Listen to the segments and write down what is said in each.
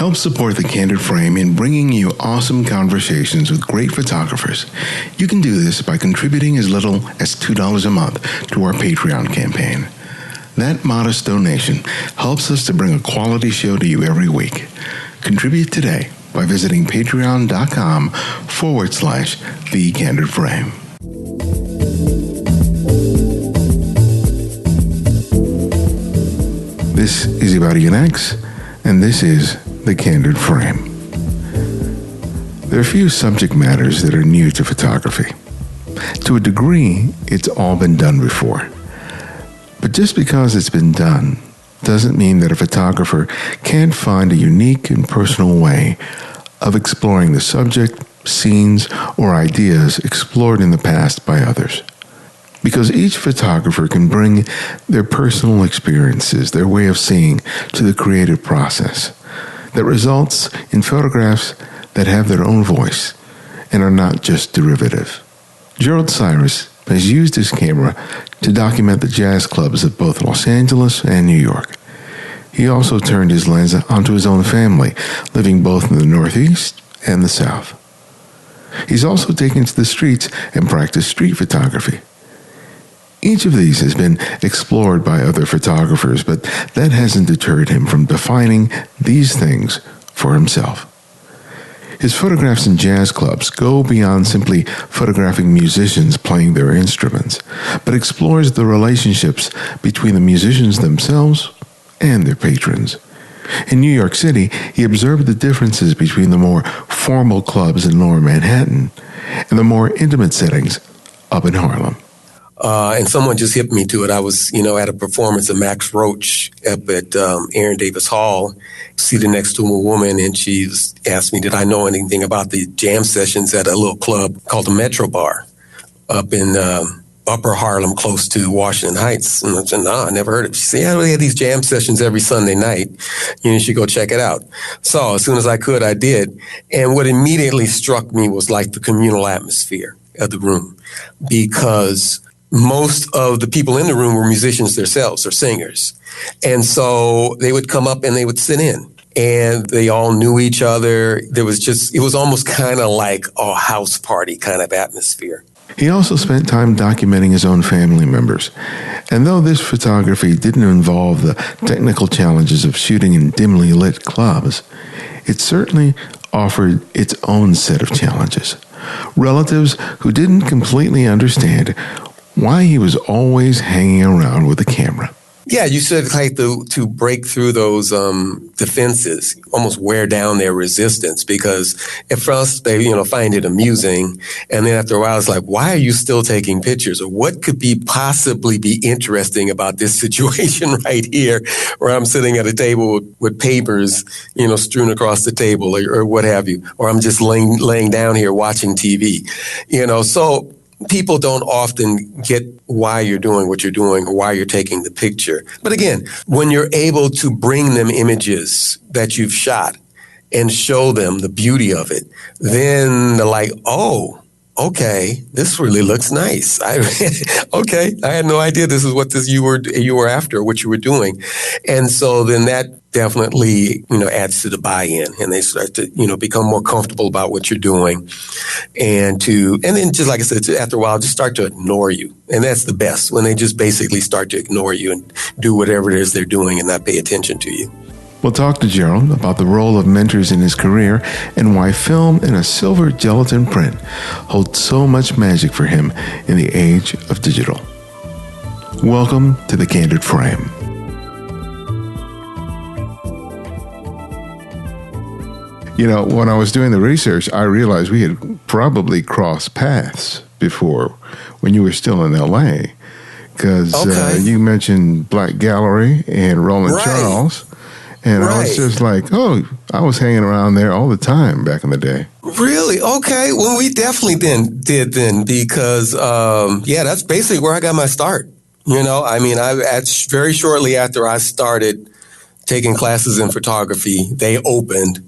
Help support The Candid Frame in bringing you awesome conversations with great photographers. You can do this by contributing as little as $2 a month to our Patreon campaign. That modest donation helps us to bring a quality show to you every week. Contribute today by visiting patreon.com/The Candid Frame. This is Ibarian X, and this is The Candid Frame. There are few subject matters that are new to photography. To a degree, it's all been done before. But just because it's been done doesn't mean that a photographer can't find a unique and personal way of exploring the subject, scenes, or ideas explored in the past by others. Because each photographer can bring their personal experiences, their way of seeing, to the creative process that results in photographs that have their own voice and are not just derivative. Gerald Cyrus has used his camera to document the jazz clubs of both Los Angeles and New York. He also turned his lens onto his own family, living both in the Northeast and the South. He's also taken to the streets and practiced street photography. Each of these has been explored by other photographers, but that hasn't deterred him from defining these things for himself. His photographs in jazz clubs go beyond simply photographing musicians playing their instruments, but explores the relationships between the musicians themselves and their patrons. In New York City, he observed the differences between the more formal clubs in Lower Manhattan and the more intimate settings up in Harlem. And someone just hit me to it. I was, at a performance of Max Roach up at Aaron Davis Hall, seated next to a woman, and she asked me, did I know anything about the jam sessions at a little club called the Metro Bar up in Upper Harlem, close to Washington Heights? And I said, no, I never heard of it. She said, yeah, we had these jam sessions every Sunday night. You should go check it out. So as soon as I could, I did. And what immediately struck me was like the communal atmosphere of the room, because most of the people in the room were musicians themselves or singers. And so they would come up and they would sit in, and they all knew each other. It was almost kind of like a house party kind of atmosphere. He also spent time documenting his own family members. And though this photography didn't involve the technical challenges of shooting in dimly lit clubs, it certainly offered its own set of challenges. Relatives who didn't completely understand why he was always hanging around with a camera. Yeah, you said like to break through those defenses, almost wear down their resistance, because at first they find it amusing, and then after a while it's like, why are you still taking pictures, or what could possibly be interesting about this situation right here, where I'm sitting at a table with papers strewn across the table, or what have you, or I'm just laying down here watching TV, so. People don't often get why you're doing what you're doing or why you're taking the picture. But again, when you're able to bring them images that you've shot and show them the beauty of it, then they're like, oh, okay, this really looks nice. Okay, I had no idea this is what you were after, what you were doing. And so then that definitely, adds to the buy-in, and they start to, become more comfortable about what you're doing. And then just like I said, after a while, just start to ignore you. And that's the best, when they just basically start to ignore you and do whatever it is they're doing and not pay attention to you. We'll talk to Gerald about the role of mentors in his career and why film in a silver gelatin print holds so much magic for him in the age of digital. Welcome to The Candid Frame. When I was doing the research, I realized we had probably crossed paths before when you were still in L.A. Because you mentioned Black Gallery and Roland Charles. And I was just like, I was hanging around there all the time back in the day. Really? Okay. Well, we definitely did then, because, that's basically where I got my start. Very shortly after I started taking classes in photography, they opened.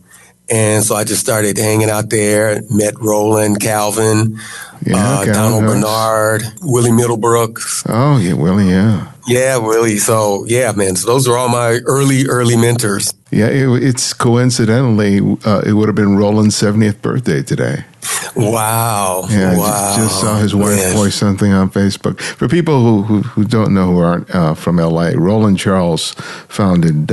And so I just started hanging out there, met Roland, Calvin, Donald Bernard, Willie Middlebrook. Oh, yeah, Willie, yeah. Yeah, Willie. So, yeah, man. So those are all my early mentors. Yeah, it's coincidentally, it would have been Roland's 70th birthday today. Wow. Yeah, wow. Just saw his wife post something on Facebook. For people who don't know, who aren't from L.A., Roland Charles founded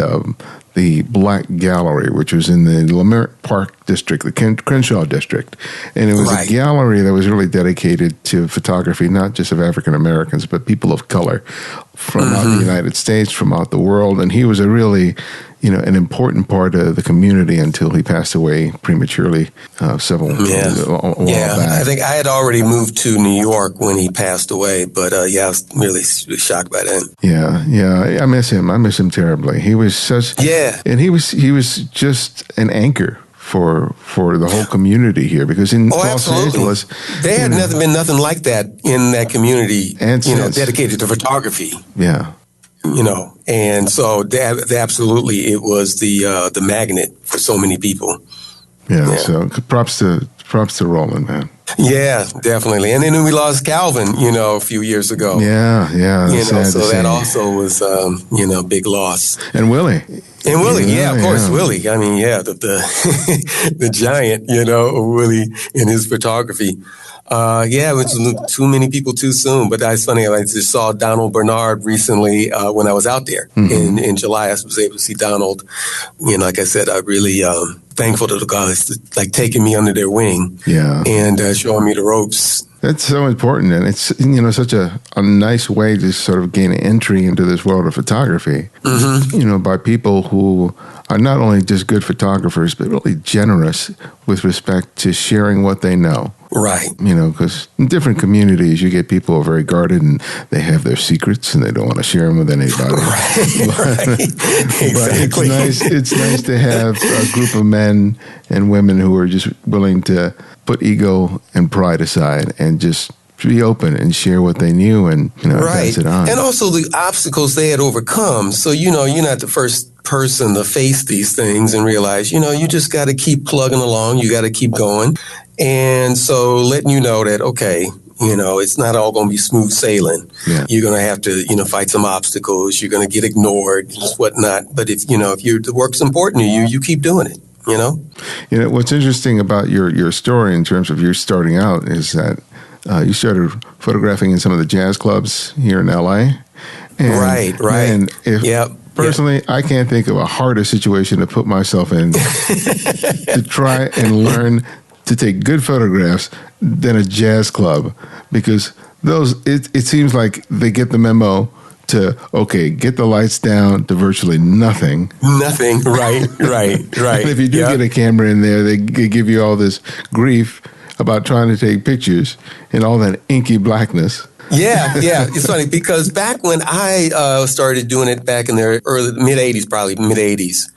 the Black Gallery, which was in the Leimert Park district, the Crenshaw district. And it was a gallery that was really dedicated to photography, not just of African Americans, but people of color from out the United States, from out the world. And he was a really, an important part of the community until he passed away prematurely a while back. I think I had already moved to New York when he passed away, but I was really shocked by then. Yeah, I miss him. I miss him terribly. He was such and he was just an anchor for the whole community here, because in Los Angeles there had been nothing like that in that community, dedicated to photography. Yeah. And so absolutely, it was the magnet for so many people. Yeah. So props to Roland, man. Yeah, definitely. And then we lost Calvin, a few years ago. Yeah. So that also was, a big loss. And Willie. Of course, Willie. I mean, the giant, Willie in his photography. It was too many people too soon. But that's funny. I just saw Donald Bernard recently when I was out there in July. I was able to see Donald. Like I said, I really thankful to the guys like taking me under their wing and showing me the ropes. That's so important, and it's such a nice way to sort of gain an entry into this world of photography. By people who are not only just good photographers, but really generous with respect to sharing what they know. Right. Because in different communities, you get people who are very guarded and they have their secrets and they don't want to share them with anybody. Right. Exactly. But it's nice to have a group of men and women who are just willing to put ego and pride aside and just be open and share what they knew and pass it on. And also the obstacles they had overcome. So, you're not the first person to face these things and realize, you just got to keep plugging along. You got to keep going. And so letting you know that, okay, it's not all going to be smooth sailing. Yeah. You're going to have to, fight some obstacles. You're going to get ignored, just whatnot. But if the work's important to you, you keep doing it. What's interesting about your story in terms of your starting out is that you started photographing in some of the jazz clubs here in L.A. And, right. And personally, I can't think of a harder situation to put myself in to try and learn to take good photographs than a jazz club, because it seems like they get the memo to, get the lights down to virtually nothing. Nothing, right. And if you do get a camera in there, they give you all this grief about trying to take pictures in all that inky blackness. Yeah. It's funny because back when I started doing it back in the mid-'80s,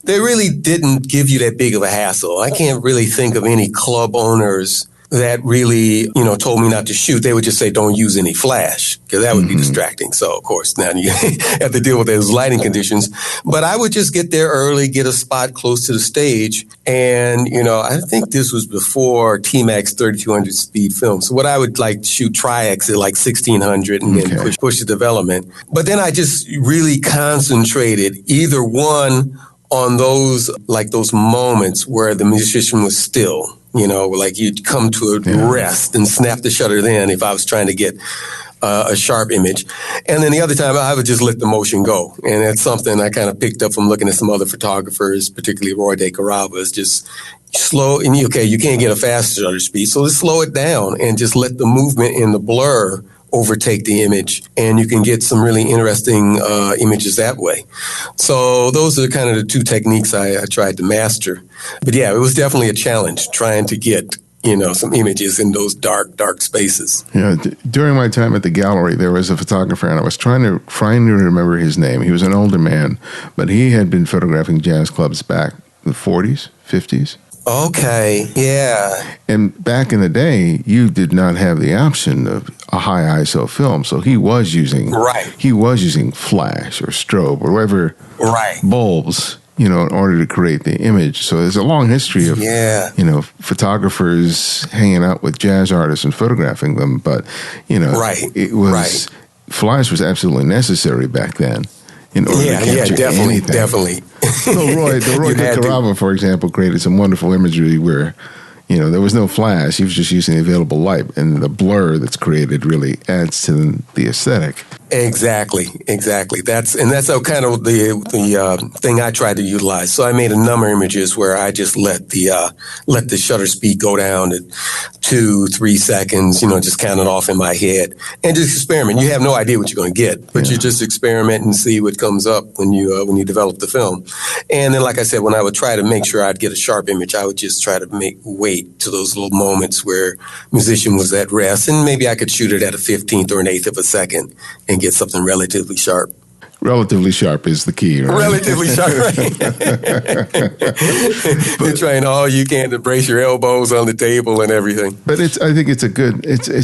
they really didn't give you that big of a hassle. I can't really think of any club owners that really, told me not to shoot. They would just say, don't use any flash, because that would be distracting. So, of course, now you have to deal with those lighting conditions. But I would just get there early, get a spot close to the stage. And, I think this was before T-Max 3200 speed film. So what I would like to shoot Tri-X at like 1600 and then push the development. But then I just really concentrated either one on those moments where the musician was still. Like you'd come to a rest and snap the shutter then if I was trying to get a sharp image. And then the other time I would just let the motion go. And that's something I kind of picked up from looking at some other photographers, particularly Roy De Carava's, just slow. And you can't get a fast shutter speed. So let's slow it down and just let the movement and the blur overtake the image, and you can get some really interesting images that way. So those are kind of the two techniques I tried to master. But yeah, it was definitely a challenge trying to get some images in those dark spaces. During my time at the gallery, there was a photographer, and I was trying to remember his name. He was an older man, but he had been photographing jazz clubs back in the 40s, 50s. Okay, yeah. And back in the day, you did not have the option of a high ISO film, so he was using flash or strobe or whatever bulbs, in order to create the image. So there's a long history of photographers hanging out with jazz artists and photographing them, but it was flash was absolutely necessary back then in order to capture anything. Definitely. The Roy Carava, for example, created some wonderful imagery where, there was no flash. He was just using the available light, and the blur that's created really adds to the aesthetic. Exactly. That's a kind of the thing I tried to utilize. So I made a number of images where I just let the shutter speed go down to 2-3 seconds. Just count it off in my head and just experiment. You have no idea what you're going to get, but you just experiment and see what comes up when you develop the film. And then, like I said, when I would try to make sure I'd get a sharp image, I would just try to wait to those little moments where musician was at rest, and maybe I could shoot it at a 15th or an eighth of a second and get something relatively sharp. Relatively sharp is the key, right? Relatively sharp, right? You're trying all you can to brace your elbows on the table and everything. But I think it's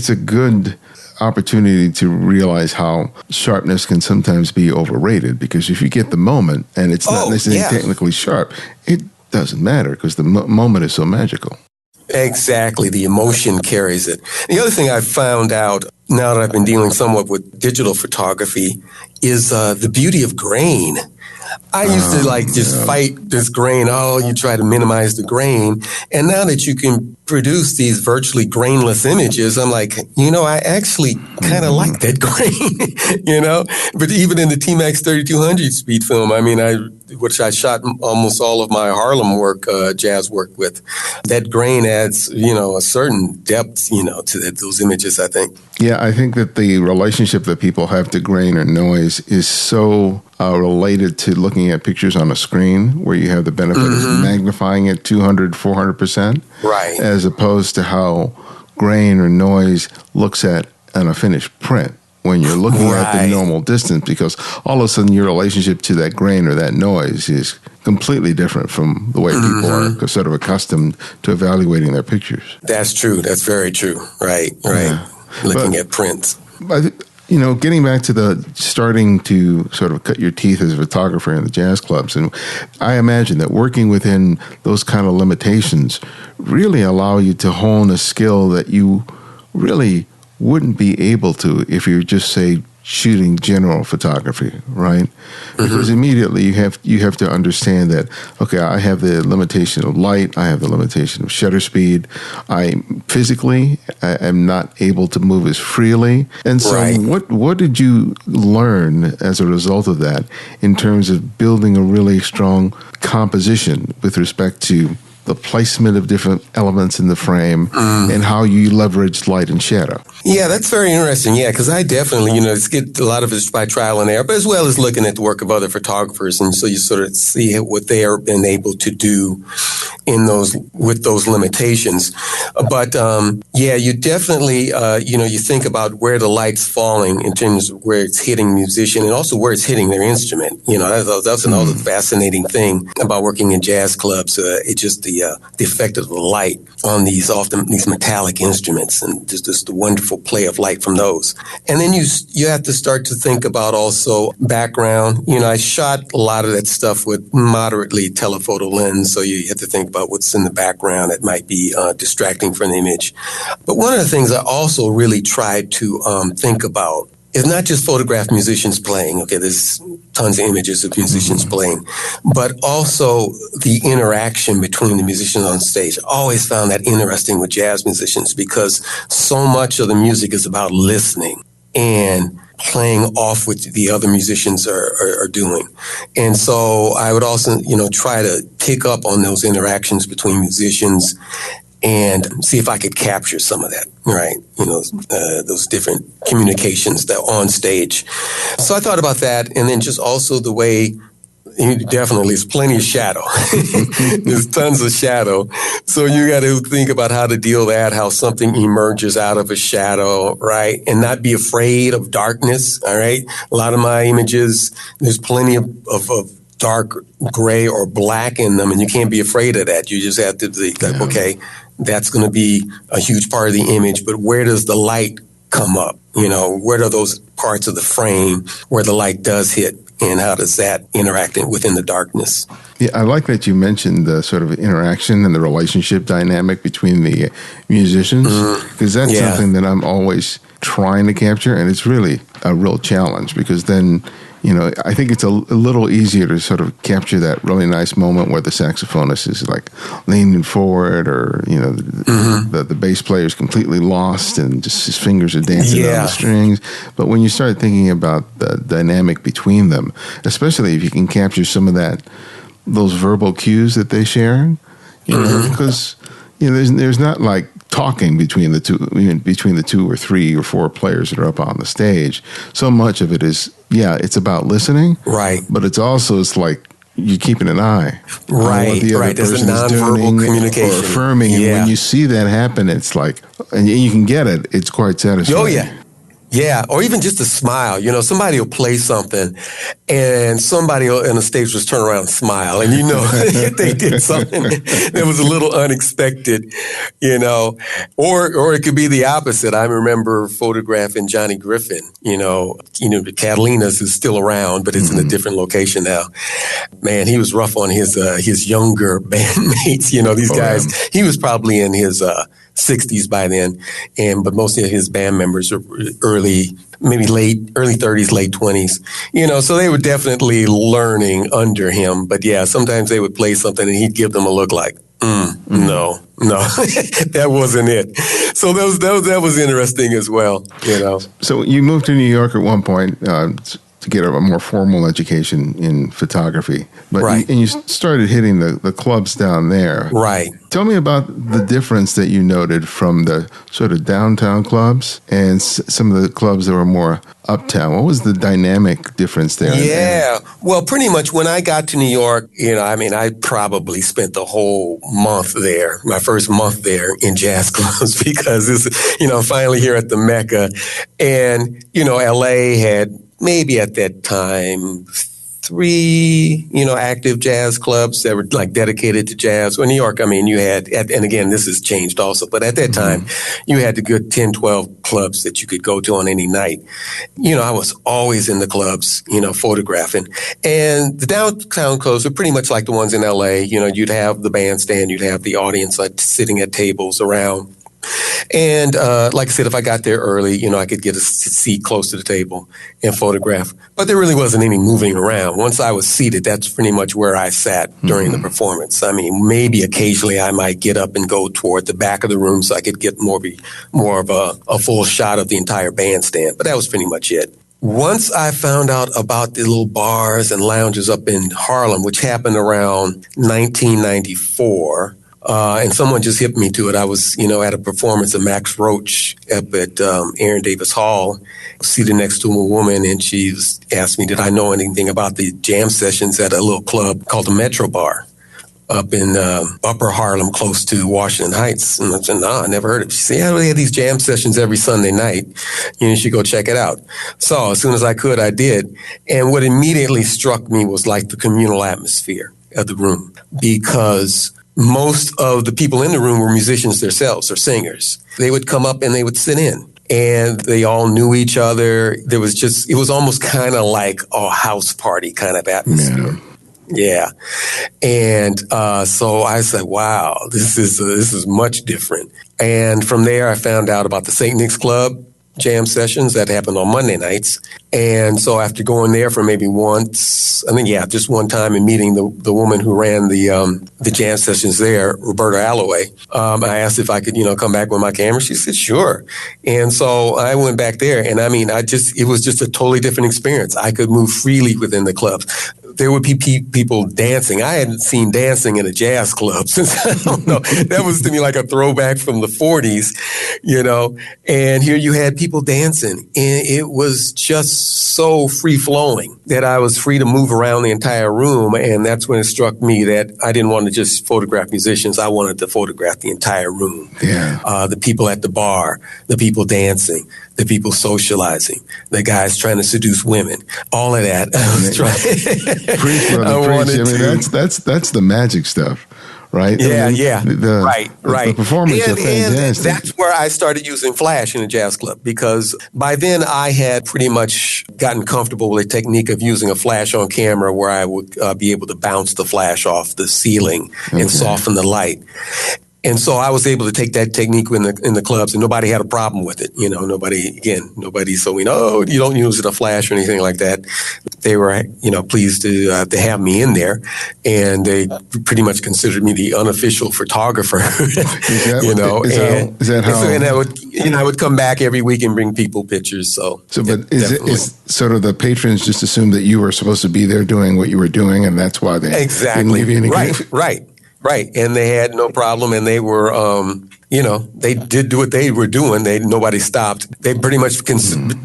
a good opportunity to realize how sharpness can sometimes be overrated, because if you get the moment and it's not necessarily technically sharp, it doesn't matter because the moment is so magical. Exactly. The emotion carries it. The other thing I found out now that I've been dealing somewhat with digital photography is the beauty of grain. I used to just fight this grain. You try to minimize the grain. And now that you can produce these virtually grainless images, I'm like, I actually kind of like that grain, But even in the T-Max 3200 speed film, which I shot almost all of my Harlem work, jazz work with, that grain adds, a certain depth, to those images, I think. Yeah, I think that the relationship that people have to grain or noise is so related to looking at pictures on a screen where you have the benefit of magnifying it 200, 400%. Right. As opposed to how grain or noise looks at on a finished print when you're looking at the normal distance, because all of a sudden your relationship to that grain or that noise is completely different from the way people are sort of accustomed to evaluating their pictures. That's true. That's very true. Right. Yeah. Looking at prints. But, getting back to starting to sort of cut your teeth as a photographer in the jazz clubs, and I imagine that working within those kind of limitations really allow you to hone a skill that you really wouldn't be able to if you're just, say, shooting general photography, right? Because immediately you have to understand that, okay, I have the limitation of light, I have the limitation of shutter speed, I am not able to move as freely. And so what did you learn as a result of that in terms of building a really strong composition with respect to the placement of different elements in the frame and how you leverage light and shadow? Yeah, that's very interesting. Yeah, because I definitely, get a lot of it by trial and error, but as well as looking at the work of other photographers. And so you sort of see what they have been able to do with those limitations. But you definitely, you think about where the light's falling in terms of where it's hitting the musician and also where it's hitting their instrument. That's another fascinating thing about working in jazz clubs. It's just the effect of the light on these metallic instruments and just the wonderful play of light from those. And then you have to start to think about also background. I shot a lot of that stuff with moderately telephoto lens, so you have to think about what's in the background that might be distracting from the image. But one of the things I also really tried to think about is not just photograph musicians playing. Okay, there's tons of images of musicians playing, but also the interaction between the musicians on stage. I always found that interesting with jazz musicians because so much of the music is about listening and playing off what the other musicians are doing. And so I would also, try to pick up on those interactions between musicians and see if I could capture some of that, right? Those different communications that are on stage. So I thought about that, and then just also the way, definitely, there's plenty of shadow. There's tons of shadow. So you got to think about how to deal with that, how something emerges out of a shadow, right? And not be afraid of darkness, all right? A lot of my images, there's plenty of dark gray or black in them, and you can't be afraid of that. You just have to think, okay, that's going to be a huge part of the image, but where does the light come up? Where are those parts of the frame where the light does hit? and how does that interact within the darkness. Yeah, I like that you mentioned the sort of interaction and the relationship dynamic between the musicians, because that's something that I'm always trying to capture, and it's really a real challenge, because then, you know, I think it's a little easier to sort of capture that really nice moment where the saxophonist is like leaning forward, or, you know, the bass player is completely lost and just his fingers are dancing on the strings. But when you start thinking about the dynamic between them, especially if you can capture some of those verbal cues that they share, you know, because, you know, there's not like talking between the two or three or four players that are up on the stage. So much of it is, it's about listening, right? But it's like you're keeping an eye on what the other There's a person is doing communication or affirming. And when you see that happen, it's like, and you can get it. It's quite satisfying. Oh yeah. Yeah, or even just a smile. You know, somebody will play something and somebody in the stage just turn around and smile. And you know they did something that was a little unexpected, you know. Or it could be the opposite. I remember photographing Johnny Griffin, you know, Catalina's is still around, but it's in a different location now. Man, he was rough on his younger bandmates, you know, these guys. Yeah. He was probably in his 60s by then, but most of his band members are early 30s, late 20s, you know, so they were definitely learning under him. But yeah, sometimes they would play something and he'd give them a look like, no, that wasn't it. So that was interesting as well, you know. So you moved to New York at one point to get a more formal education in photography. But and you started hitting the clubs down there. Right. Tell me about the difference that you noted from the sort of downtown clubs and some of the clubs that were more uptown. What was the dynamic difference there? Yeah. Well, pretty much when I got to New York, you know, I mean, I probably spent the whole month there, my first month there in jazz clubs, because it's, you know, finally here at the Mecca. And, you know, LA had maybe at that time 3, you know, active jazz clubs that were like dedicated to jazz. Well, New York, I mean, you had, and again, this has changed also, but at that time, you had the good 10, 12 clubs that you could go to on any night. You know, I was always in the clubs, you know, photographing. And the downtown clubs were pretty much like the ones in LA. You know, you'd have the bandstand, you'd have the audience like sitting at tables around. And like I said, if I got there early, you know, I could get a seat close to the table and photograph. But there really wasn't any moving around. Once I was seated, that's pretty much where I sat during the performance. I mean, maybe occasionally I might get up and go toward the back of the room so I could get more of a full shot of the entire bandstand. But that was pretty much it. Once I found out about the little bars and lounges up in Harlem, which happened around 1994, and someone just hit me to it. I was, you know, at a performance of Max Roach up at Aaron Davis Hall, seated next to a woman, and she asked me, did I know anything about the jam sessions at a little club called the Metro Bar up in Upper Harlem, close to Washington Heights? And I said, no, I never heard of it. She said, yeah, we had these jam sessions every Sunday night. You should go check it out. So as soon as I could, I did. And what immediately struck me was like the communal atmosphere of the room, because most of the people in the room were musicians themselves or singers. They would come up and they would sit in, and they all knew each other. It was almost kind of like a house party kind of atmosphere. Yeah. And so I said, wow, this is much different. And from there, I found out about the St. Nick's Club jam sessions that happened on Monday nights. And so after going there for maybe once, just one time, and meeting the woman who ran the jam sessions there, Roberta Alloway, I asked if I could, you know, come back with my camera. She said, sure. And so I went back there, and I mean, it was just a totally different experience. I could move freely within the clubs. There would be people dancing. I hadn't seen dancing in a jazz club since, I don't know, that was to me like a throwback from the 40s, you know, and here you had people dancing, and it was just so free flowing that I was free to move around the entire room. And that's when it struck me that I didn't want to just photograph musicians. I wanted to photograph the entire room. Yeah. The people at the bar, the people dancing, the people socializing, the guys trying to seduce women, all of that. I was trying. Preach, brother, preach. I mean, that's the magic stuff right? Yeah, I mean, yeah. Right. The performance are And fantastic. that's where I started using flash in a jazz club, because by then I had pretty much gotten comfortable with the technique of using a flash on camera where I would be able to bounce the flash off the ceiling and soften the light. And so I was able to take that technique in the clubs, and nobody had a problem with it. Nobody so we know you don't use it a flash or anything like that. They were, pleased to have me in there, and they pretty much considered me the unofficial photographer. Is that how? And I would come back every week and bring people pictures. Is sort of the patrons just assumed that you were supposed to be there doing what you were doing, and that's why they didn't give you any gift? Right. And they had no problem, and they were, they did do what they were doing. Nobody stopped. They pretty much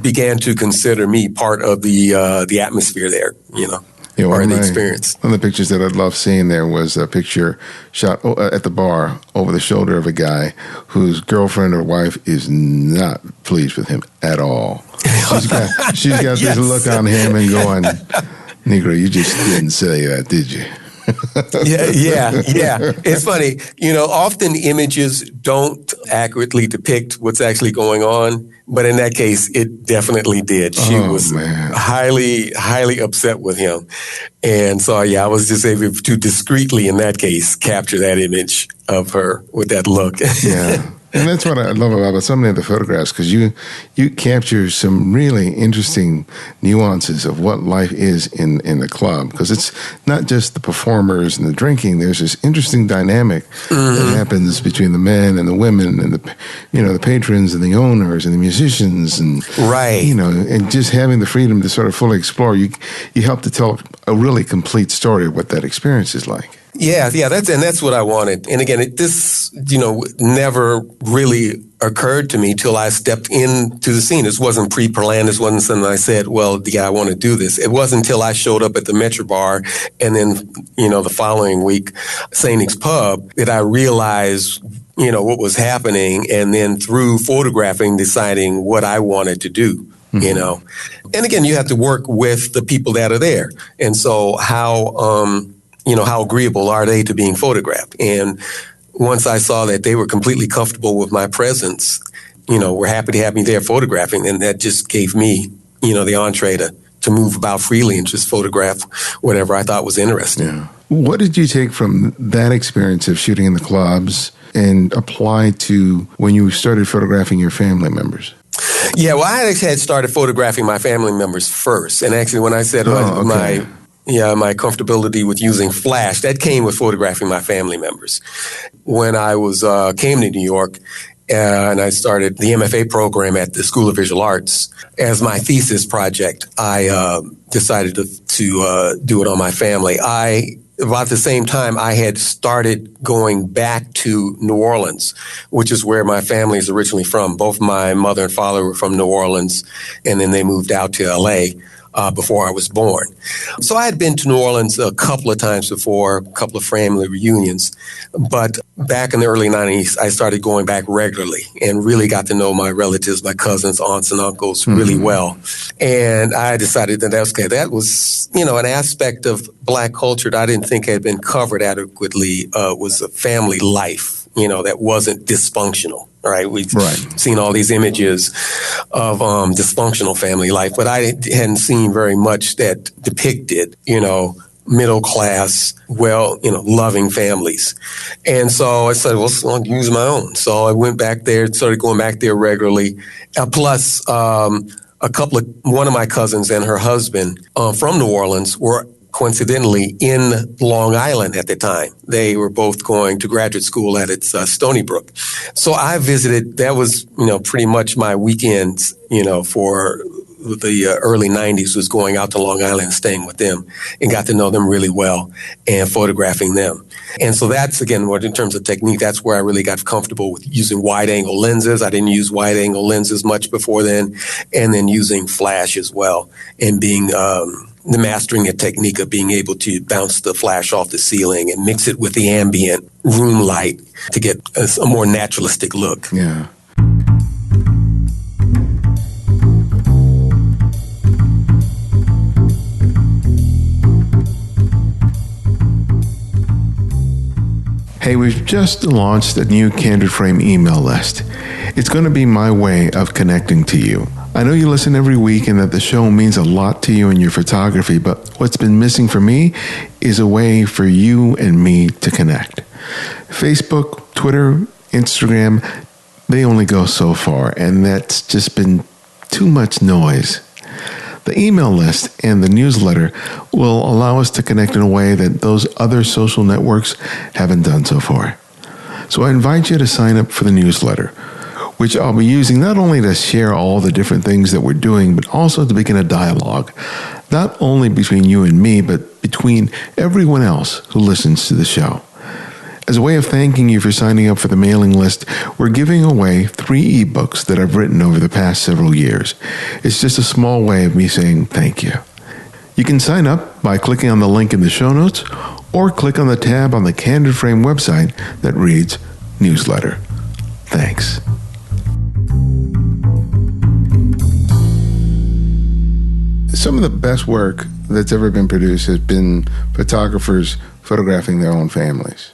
began to consider me part of the atmosphere there, part of the experience. One of the pictures that I love seeing there was a picture shot at the bar over the shoulder of a guy whose girlfriend or wife is not pleased with him at all. She's got this look on him and going, "Negro, you just didn't say that, did you?" Yeah. It's funny. Often images don't accurately depict what's actually going on, but in that case, it definitely did. She was highly, highly upset with him. And so, I was just able to discreetly, in that case, capture that image of her with that look. Yeah. And that's what I love about so many of the photographs, because you capture some really interesting nuances of what life is in the club. Because it's not just the performers and the drinking. There's this interesting dynamic that happens between the men and the women and the patrons and the owners and the musicians and and just having the freedom to sort of fully explore. You help to tell a really complete story of what that experience is like. Yeah, that's what I wanted. And again, this never really occurred to me till I stepped into the scene. This wasn't pre-planned. This wasn't something I said, well, I want to do this. It wasn't until I showed up at the Metro Bar and then, the following week, St. Nick's Pub, that I realized, what was happening, and then through photographing, deciding what I wanted to do. And again, you have to work with the people that are there. And so how agreeable are they to being photographed? And once I saw that they were completely comfortable with my presence, were happy to have me there photographing, and that just gave me, the entree to move about freely and just photograph whatever I thought was interesting. Yeah. What did you take from that experience of shooting in the clubs and apply to when you started photographing your family members? Yeah, well, I had started photographing my family members first. And actually, when I said my comfortability with using flash, that came with photographing my family members. When I came to New York, and I started the MFA program at the School of Visual Arts, as my thesis project, I decided to do it on my family. About the same time, I had started going back to New Orleans, which is where my family is originally from. Both my mother and father were from New Orleans, and then they moved out to L.A. Before I was born. So I had been to New Orleans a couple of times before, a couple of family reunions. But back in the early 90s, I started going back regularly and really got to know my relatives, my cousins, aunts, and uncles really well. And I decided that was, an aspect of Black culture that I didn't think had been covered adequately, was a family life, that wasn't dysfunctional. Right. We've seen all these images of dysfunctional family life, but I hadn't seen very much that depicted, middle class, loving families. And so I said, well, I'll use my own. So I went back there, started going back there regularly. Plus, one of my cousins and her husband from New Orleans were coincidentally in Long Island at the time. They were both going to graduate school at Stony Brook. So I visited, that was, pretty much my weekends, for the early 90s, was going out to Long Island and staying with them, and got to know them really well and photographing them. And so that's, again, in terms of technique, that's where I really got comfortable with using wide angle lenses. I didn't use wide angle lenses much before then, and then using flash as well, and being the mastering a technique of being able to bounce the flash off the ceiling and mix it with the ambient room light to get a more naturalistic look. Yeah. Hey, we've just launched a new Candid Frame email list. It's going to be my way of connecting to you. I know you listen every week and that the show means a lot to you in your photography, but what's been missing for me is a way for you and me to connect. Facebook, Twitter, Instagram, they only go so far, and that's just been too much noise. The email list and the newsletter will allow us to connect in a way that those other social networks haven't done so far. So I invite you to sign up for the newsletter, which I'll be using not only to share all the different things that we're doing, but also to begin a dialogue, not only between you and me, but between everyone else who listens to the show. As a way of thanking you for signing up for the mailing list, we're giving away 3 ebooks that I've written over the past several years. It's just a small way of me saying thank you. You can sign up by clicking on the link in the show notes or click on the tab on the Candid Frame website that reads Newsletter. Thanks. Some of the best work that's ever been produced has been photographers photographing their own families.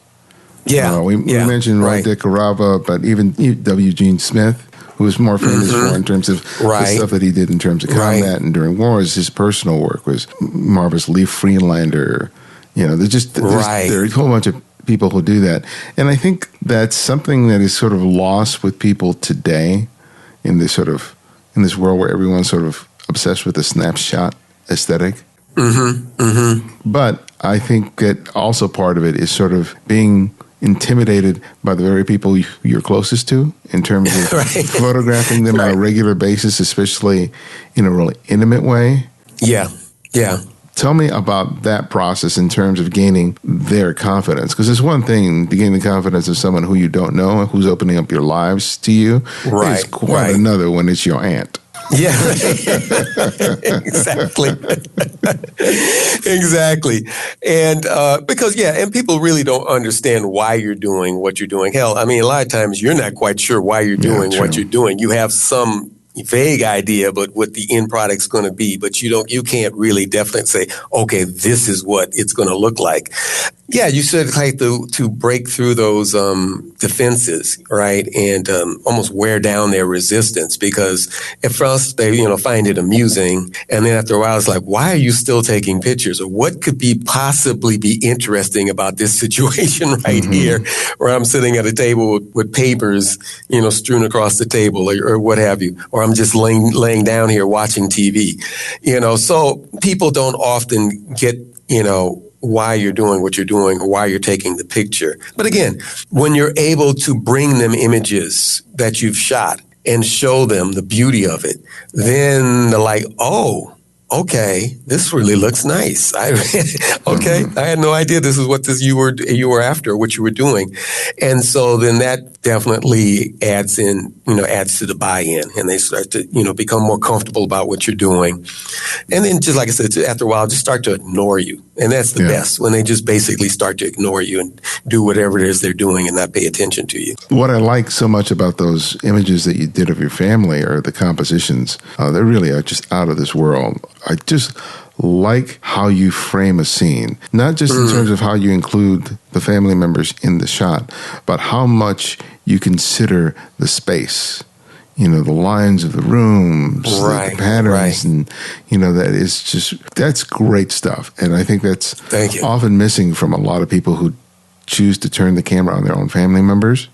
Yeah, we mentioned Roy Dick Carava, but even W. Gene Smith, who was more famous for in terms of the stuff that he did in terms of combat and during wars. His personal work was marvelous. Lee Freelander, there's a whole bunch of people who do that, and I think that's something that is sort of lost with people today in this world where everyone's sort of obsessed with the snapshot aesthetic. But I think that also part of it is sort of being intimidated by the very people you're closest to in terms of photographing them on a regular basis, especially in a really intimate way. Yeah. Tell me about that process in terms of gaining their confidence. Because it's one thing to gain the confidence of someone who you don't know, who's opening up your lives to you. It's quite another when it's your aunt. Yeah, exactly. Exactly. And and people really don't understand why you're doing what you're doing. Hell, I mean, a lot of times you're not quite sure why you're doing what you're doing. You have some vague idea but what the end product's going to be, but you can't really definitely say, okay, this is what it's going to look like. Yeah, you sort of like to break through those defenses, right, and almost wear down their resistance, because at first they find it amusing, and then after a while it's like, why are you still taking pictures, or what could possibly be interesting about this situation right here, where I'm sitting at a table with papers strewn across the table, or what have you, or I'm just laying down here watching TV, so people don't often get why you're doing what you're doing or why you're taking the picture. But again, when you're able to bring them images that you've shot and show them the beauty of it, then they're like, oh, okay, this really looks nice. I had no idea this is what you were after, what you were doing. And so then that definitely adds to the buy-in, and they start to, become more comfortable about what you're doing. And then just like I said, after a while, just start to ignore you. And that's the best, when they just basically start to ignore you and do whatever it is they're doing and not pay attention to you. What I like so much about those images that you did of your family, or the compositions, they really are just out of this world. I just like how you frame a scene, not just in terms of how you include the family members in the shot, but how much you consider the space, the lines of the rooms, the patterns, and, that's great stuff. And I think that's often missing from a lot of people who choose to turn the camera on their own family members.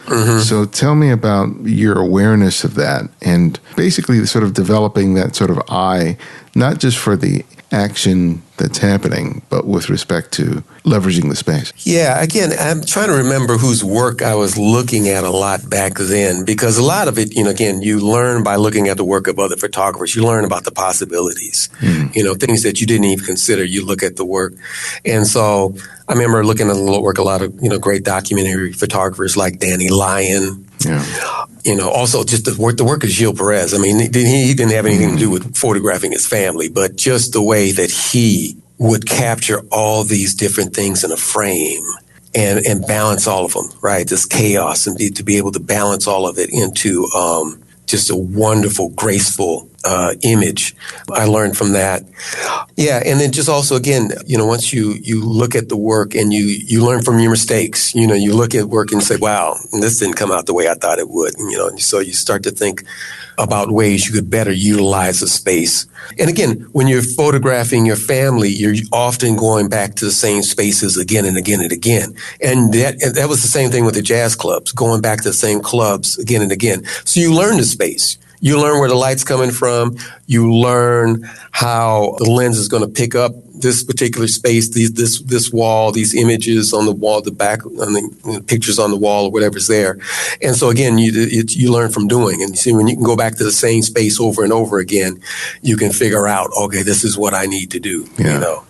So tell me about your awareness of that, and basically sort of developing that sort of eye, not just for the action that's happening, but with respect to leveraging the space. Yeah, again, I'm trying to remember whose work I was looking at a lot back then, because a lot of it, again, you learn by looking at the work of other photographers. You learn about the possibilities, things that you didn't even consider. You look at the work. And so I remember looking at the work, a lot of, great documentary photographers like Danny Lyon. Also just the work of Gil Perez. I mean, he didn't have anything to do with photographing his family, but just the way that he would capture all these different things in a frame and balance all of them, right? This chaos, and to be able to balance all of it into just a wonderful, graceful image. I learned from that. Yeah, and then just also, again, once you look at the work and you learn from your mistakes, you look at work and say, wow, this didn't come out the way I thought it would. And so you start to think about ways you could better utilize the space. And again, when you're photographing your family, you're often going back to the same spaces again and again and again. And that was the same thing with the jazz clubs, going back to the same clubs again and again. So you learn the space. You learn where the light's coming from. You learn how the lens is going to pick up this particular space, this wall, these images on the wall, the back, on the pictures on the wall, or whatever's there. And so again, you learn from doing. And you see, when you can go back to the same space over and over again, you can figure out, okay, this is what I need to do. Yeah.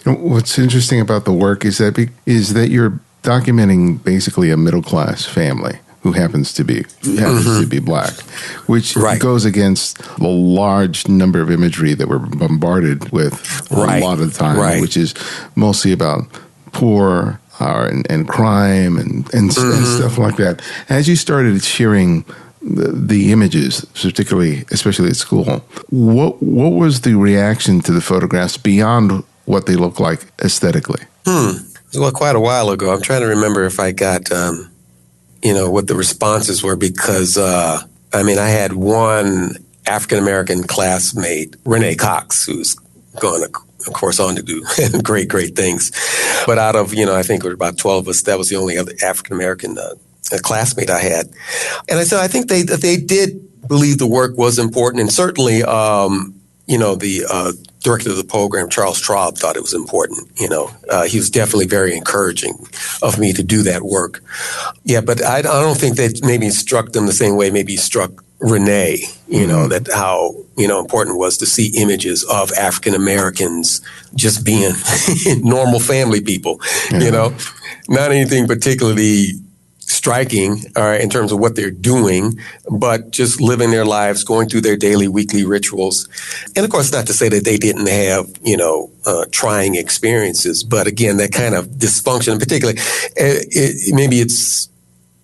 What's interesting about the work is that you're documenting basically a middle class family who happens to be black, which goes against the large number of imagery that we're bombarded with a lot of the time, which is mostly about poor and crime and stuff like that. As you started sharing the images, especially at school, what was the reaction to the photographs beyond what they look like aesthetically? Well, quite a while ago. I'm trying to remember if I got what the responses were, because, I had one African-American classmate, Renee Cox, who's gone, of course, on to do great, great things. But out of, I think there were about 12 of us, that was the only other African-American classmate I had. And I think they did believe the work was important. And certainly, the director of the program, Charles Traub, thought it was important. He was definitely very encouraging of me to do that work. Yeah, but I don't think that maybe struck them the same way maybe struck Renee, that how, important it was to see images of African Americans just being normal family people, not anything particularly striking in terms of what they're doing, but just living their lives, going through their daily, weekly rituals. And of course, not to say that they didn't have, trying experiences, but again, that kind of dysfunction, particularly, maybe it's,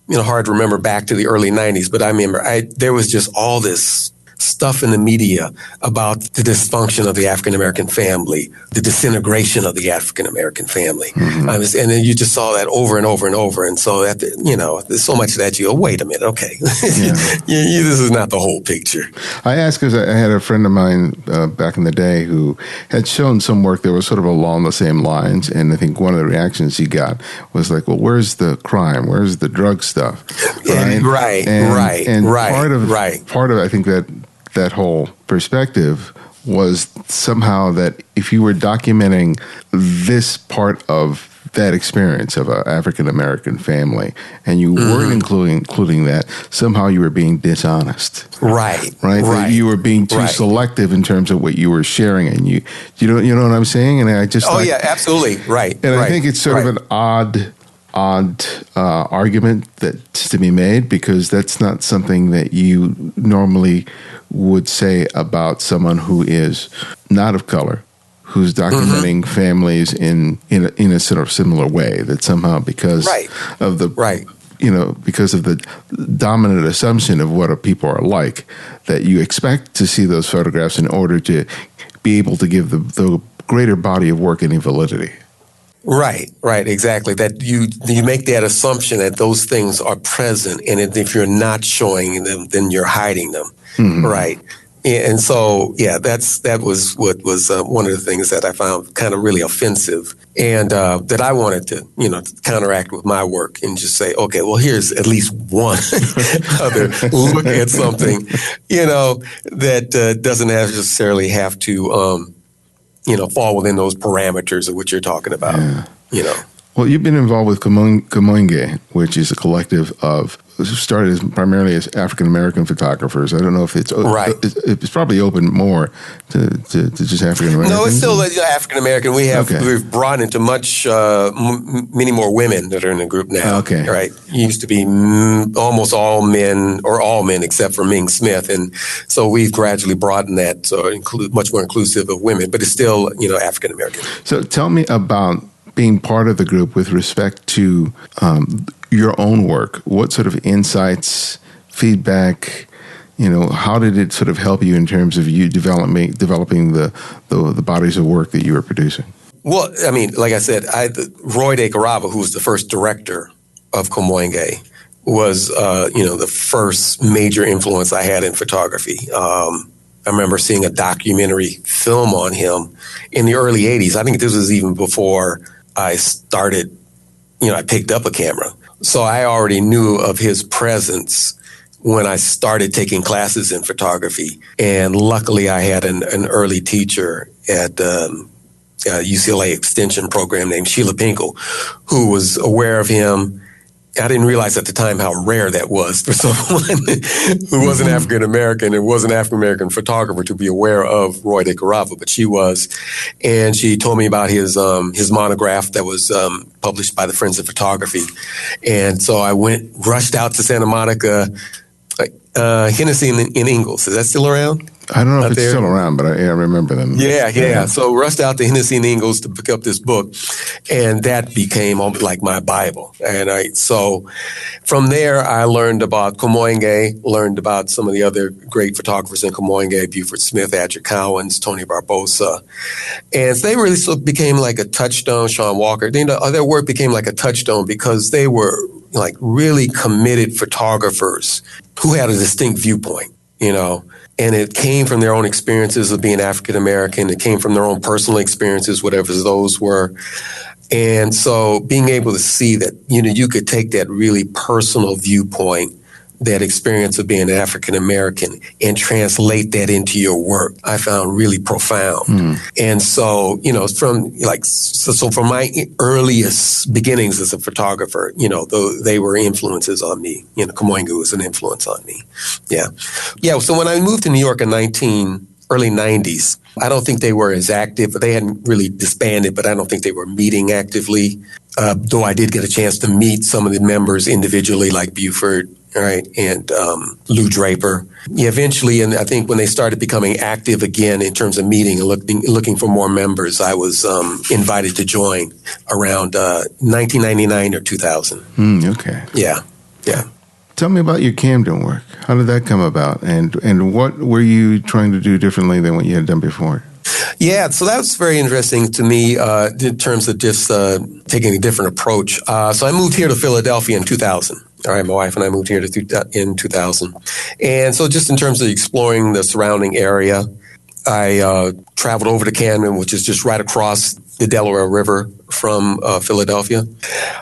hard to remember back to the early 90s, but I remember there was just all this stuff in the media about the dysfunction of the African-American family, the disintegration of the African-American family. And then you just saw that over and over and over. And so, there's so much that you go, wait a minute, okay. This is not the whole picture. I asked because I had a friend of mine back in the day who had shown some work that was sort of along the same lines. And I think one of the reactions he got was like, well, where's the crime? Where's the drug stuff? Right. Part of I think that whole perspective was somehow that if you were documenting this part of that experience of an African-American family and you weren't including that, somehow you were being dishonest. Right. That you were being too selective in terms of what you were sharing. And you know what I'm saying? And I just yeah, absolutely. Right. And I think it's sort of an odd argument that's to be made, because that's not something that you normally would say about someone who is not of color, who's documenting families in a sort of similar way, that somehow because of the because of the dominant assumption of what people are like, that you expect to see those photographs in order to be able to give the greater body of work any validity. Right, exactly. That you make that assumption that those things are present, and if you're not showing them, then you're hiding them. Right. And so, that was what was one of the things that I found kind of really offensive, and that I wanted to, counteract with my work and just say, okay, well, here's at least one other look at something, that doesn't necessarily have to, fall within those parameters of what you're talking about, Well, you've been involved with Cmon, which is a collective of, started primarily as African-American photographers. I don't know if it's it's probably open more to just African-Americans. No, it's still African-American. We've brought into many more women that are in the group now. Okay. Right. It used to be almost all men, or all men except for Ming Smith. And so we've gradually broadened that, so much more inclusive of women, but it's still, African-American. So tell me about being part of the group with respect to your own work. What sort of insights, feedback how did it sort of help you in terms of you developing the bodies of work that you were producing? Well, I mean, like I said, Roy de Carava, who was the first director of Comoingue, was, the first major influence I had in photography. I remember seeing a documentary film on him in the early 80s. I think this was even before I started, I picked up a camera. So I already knew of his presence when I started taking classes in photography. And luckily I had an early teacher at UCLA Extension program named Sheila Pinkel, who was aware of him. I didn't realize at the time how rare that was for someone who wasn't African-American and was an African-American photographer to be aware of Roy de Carava, but she was. And she told me about his monograph that was published by the Friends of Photography. And so I rushed out to Santa Monica, Hennessy in Ingalls. Is that still around? I don't know if it's still around, but I remember them. Yeah. So rushed out to Hennessy and Ingalls to pick up this book, and that became like my Bible. And so from there, I learned about Comoingue, learned about some of the other great photographers in Comoingue, Buford Smith, Adric Cowens, Tony Barbosa. And they really sort of became like a touchstone, Sean Walker. Their work became like a touchstone because they were like really committed photographers who had a distinct viewpoint, and it came from their own experiences of being African American. It came from their own personal experiences, whatever those were. And so being able to see that, you could take that really personal viewpoint, that experience of being African American, and translate that into your work, I found really profound. And so, from my earliest beginnings as a photographer, they were influences on me. Comoingue was an influence on me. Yeah. So when I moved to New York in early 90s, I don't think they were as active, but they hadn't really disbanded, but I don't think they were meeting actively. Though I did get a chance to meet some of the members individually, like Buford, right, and Lou Draper. Eventually, and I think when they started becoming active again in terms of meeting and looking for more members, I was invited to join around 1999 or 2000. Okay. Yeah. Tell me about your Camden work. How did that come about, and what were you trying to do differently than what you had done before? Yeah, so that was very interesting to me in terms of just taking a different approach. So I moved here to Philadelphia in 2000. All right, my wife and I moved here in 2000. And so just in terms of exploring the surrounding area, I traveled over to Camden, which is just right across the Delaware River from Philadelphia.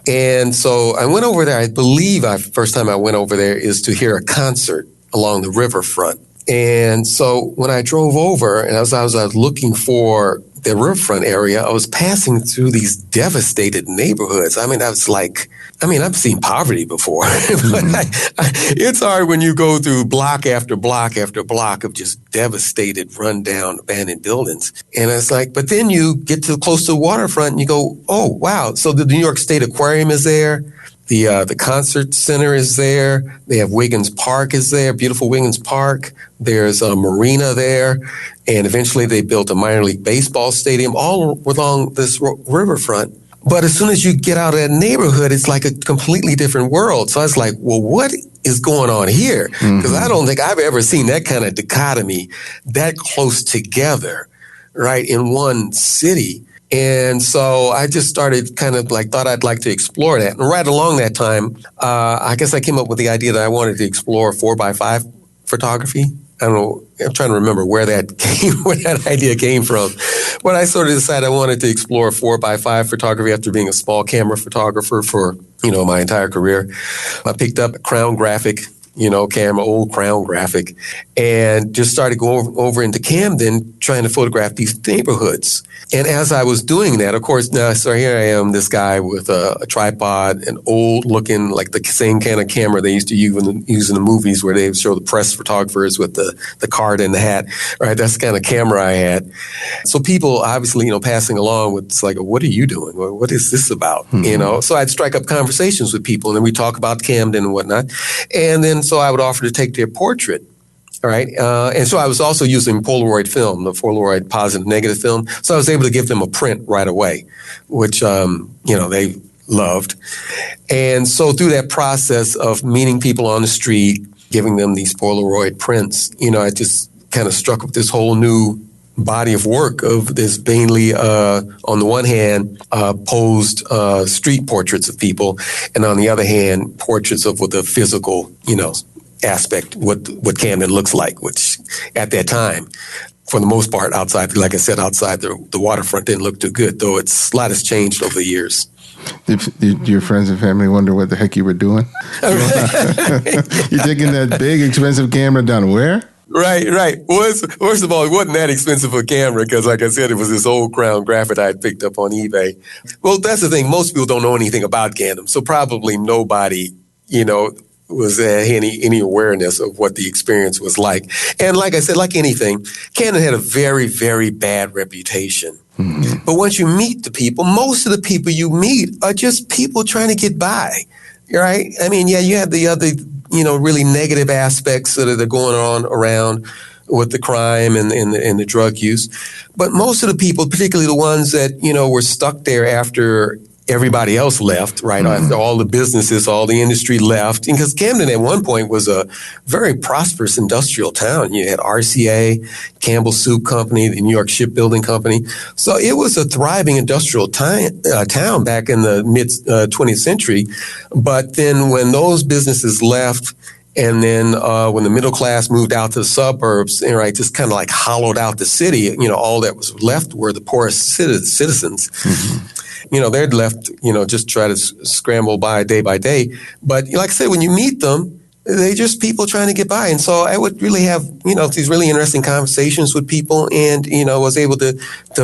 And so I went over there. I believe first time I went over there is to hear a concert along the riverfront. And so when I drove over, and as I was looking for the riverfront area, I was passing through these devastated neighborhoods. I mean, I've seen poverty before, but it's hard when you go through block after block after block of just devastated, rundown, abandoned buildings. And it's like, but then you get close to the waterfront and you go, oh, wow. So the New York State Aquarium is there. The concert center is there. They have Wiggins Park is there, beautiful Wiggins Park. There's a marina there. And eventually they built a minor league baseball stadium all along this riverfront. But as soon as you get out of that neighborhood, it's like a completely different world. So I was like, well, what is going on here? Because I don't think I've ever seen that kind of dichotomy that close together, right, in one city. And so I just started kind of thought I'd like to explore that. And right along that time, I guess I came up with the idea that I wanted to explore 4x5 photography. I don't know. I'm trying to remember where that idea came from. But I sort of decided I wanted to explore 4x5 photography after being a small camera photographer for, my entire career. I picked up a Crown Graphic, camera, old Crown Graphic, and just started going over into Camden trying to photograph these neighborhoods. And as I was doing that, of course, now, so here I am, this guy with a tripod, an old looking, like the same kind of camera they used to use in the movies where they would show the press photographers with the card and the hat, right? That's the kind of camera I had. So people obviously, passing along with, it's like, what are you doing? What is this about? So I'd strike up conversations with people and then we talk about Camden and whatnot. And then so I would offer to take their portrait. All right. And so I was also using Polaroid film, the Polaroid positive negative film. So I was able to give them a print right away, which, they loved. And so through that process of meeting people on the street, giving them these Polaroid prints, I just kind of struck with this whole new body of work of this mainly, on the one hand, posed street portraits of people, and on the other hand, portraits of what the physical, aspect, what Camden looks like, which at that time, for the most part, outside, like I said, outside the waterfront didn't look too good, though a lot has changed over the years. Did your friends and family wonder what the heck you were doing? You're taking that big, expensive camera down where? Right. Well, first of all, it wasn't that expensive a camera because, like I said, it was this old Crown Graphite I had picked up on eBay. Well, that's the thing. Most people don't know anything about Camden, so probably nobody, was any awareness of what the experience was like. And like I said, like anything, Camden had a very, very bad reputation. Mm-hmm. But once you meet the people, most of the people you meet are just people trying to get by, right? I mean, yeah, you have the other, really negative aspects that are going on around with the crime and the drug use. But most of the people, particularly the ones that, were stuck there after everybody else left, right? Mm-hmm. After all the businesses, all the industry left. Because Camden at one point was a very prosperous industrial town. You had RCA, Campbell Soup Company, the New York Shipbuilding Company. So it was a thriving industrial town back in the mid 20th century. But then when those businesses left, and then when the middle class moved out to the suburbs, right, just kind of like hollowed out the city, all that was left were the poorest citizens. Mm-hmm. They're left, just try to scramble by day. But like I said, when you meet them, they're just people trying to get by. And so I would really have, these really interesting conversations with people and, was able to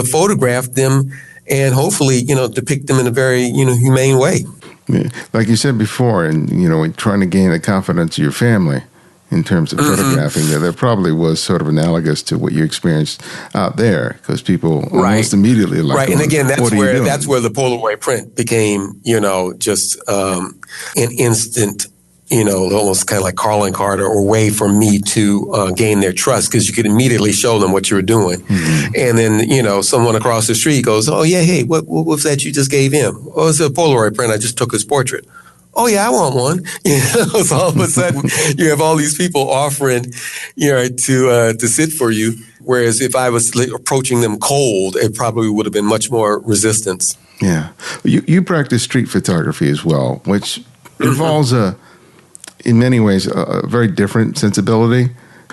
photograph them and hopefully, depict them in a very, humane way. Yeah. Like you said before, and, trying to gain the confidence of your family in terms of photographing, there probably was sort of analogous to what you experienced out there because people almost immediately like, right. And again, that's where the Polaroid print became, just an instant, almost kind of like Carlin Carter or way for me to gain their trust because you could immediately show them what you were doing. Mm-hmm. And then, someone across the street goes, oh, yeah, hey, what was that you just gave him? Oh, it's a Polaroid print. I just took his portrait. Oh, yeah, I want one. So all of a sudden, you have all these people offering, to sit for you. Whereas if I was approaching them cold, it probably would have been much more resistance. Yeah. You practice street photography as well, which involves in many ways, a very different sensibility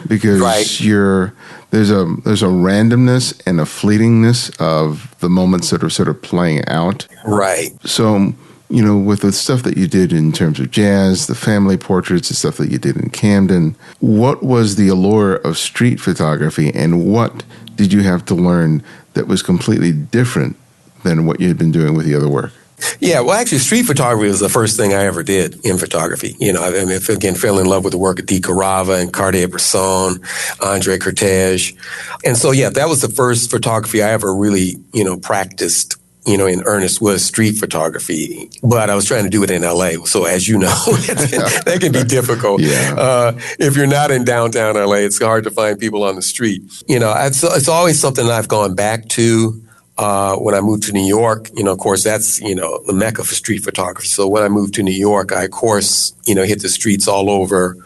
because there's a randomness and a fleetingness of the moments that are sort of playing out. Right. So, with the stuff that you did in terms of jazz, the family portraits, the stuff that you did in Camden, what was the allure of street photography and what did you have to learn that was completely different than what you had been doing with the other work? Yeah, well, actually, street photography was the first thing I ever did in photography. Again, fell in love with the work of Dee Carava and Cartier-Bresson, Andre Cortege. And so, yeah, that was the first photography I ever really, practiced, in earnest was street photography. But I was trying to do it in L.A. So as you know, that can be difficult. Yeah. If you're not in downtown L.A., it's hard to find people on the street. It's always something I've gone back to. When I moved to New York, of course, that's, the mecca for street photography. So when I moved to New York, I, of course, hit the streets all over